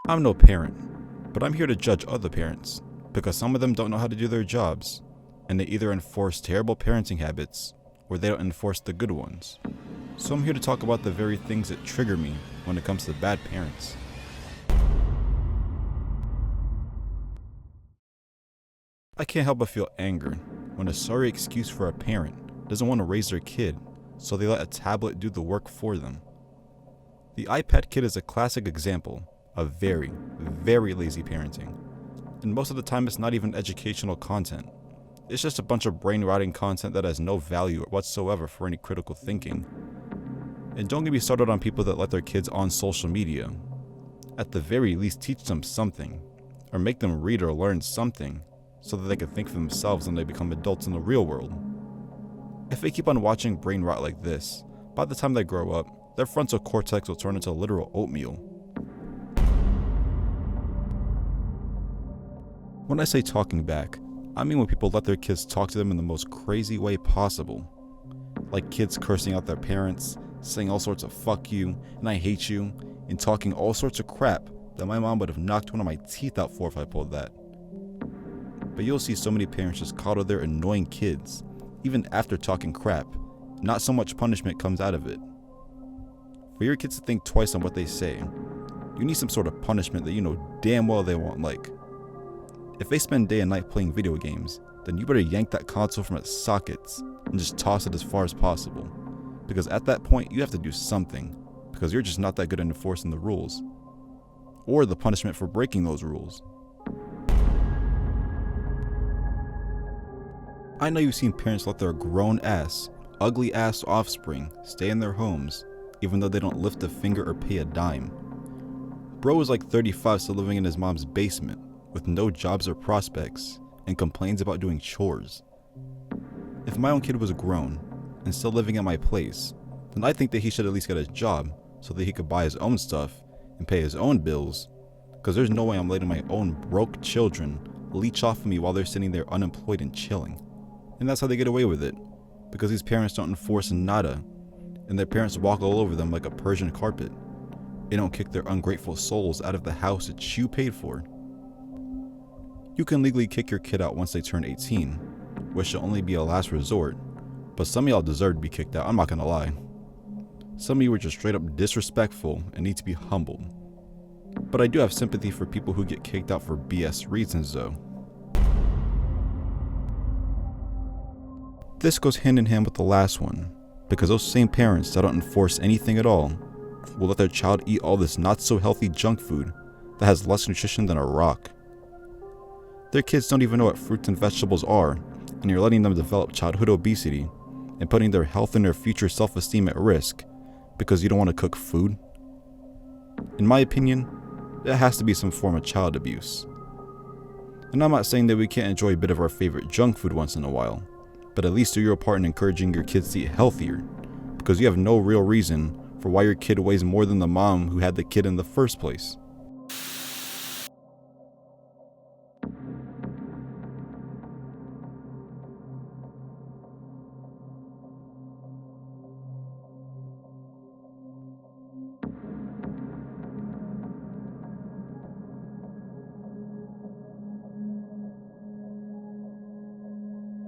I'm no parent, but I'm here to judge other parents, because some of them don't know how to do their jobs, and they either enforce terrible parenting habits, or they don't enforce the good ones. So I'm here to talk about the very things that trigger me when it comes to bad parents. I can't help but feel anger when a sorry excuse for a parent doesn't want to raise their kid, so they let a tablet do the work for them. The iPad kid is a classic example of very, very lazy parenting. And most of the time it's not even educational content. It's just a bunch of brain-rotting content that has no value whatsoever for any critical thinking. And don't get me started on people that let their kids on social media. At the very least, teach them something, or make them read or learn something, so that they can think for themselves when they become adults in the real world. If they keep on watching brain rot like this, by the time they grow up, their frontal cortex will turn into literal oatmeal. When I say talking back, I mean when people let their kids talk to them in the most crazy way possible. Like kids cursing out their parents, saying all sorts of fuck you, and I hate you, and talking all sorts of crap that my mom would have knocked one of my teeth out for if I pulled that. But you'll see so many parents just coddle their annoying kids, even after talking crap. Not so much punishment comes out of it. For your kids to think twice on what they say, you need some sort of punishment that you know damn well they won't like. If they spend day and night playing video games, then you better yank that console from its sockets and just toss it as far as possible. Because at that point, you have to do something, because you're just not that good at enforcing the rules. Or the punishment for breaking those rules. I know you've seen parents let their grown-ass, ugly-ass offspring stay in their homes, even though they don't lift a finger or pay a dime. Bro is like 35 still living in his mom's basement, with no jobs or prospects, and complains about doing chores. If my own kid was grown, and still living at my place, then I think that he should at least get a job, so that he could buy his own stuff, and pay his own bills, because there's no way I'm letting my own broke children leech off of me while they're sitting there unemployed and chilling. And that's how they get away with it, because these parents don't enforce nada, and their parents walk all over them like a Persian carpet. They don't kick their ungrateful souls out of the house that you paid for. You can legally kick your kid out once they turn 18, which should only be a last resort, but some of y'all deserve to be kicked out, I'm not gonna lie. Some of you are just straight up disrespectful and need to be humbled. But I do have sympathy for people who get kicked out for BS reasons though. This goes hand in hand with the last one, because those same parents that don't enforce anything at all will let their child eat all this not so healthy junk food that has less nutrition than a rock. Their kids don't even know what fruits and vegetables are, and you're letting them develop childhood obesity and putting their health and their future self-esteem at risk because you don't want to cook food. In my opinion, that has to be some form of child abuse. And I'm not saying that we can't enjoy a bit of our favorite junk food once in a while, but at least do your part in encouraging your kids to eat healthier, because you have no real reason for why your kid weighs more than the mom who had the kid in the first place.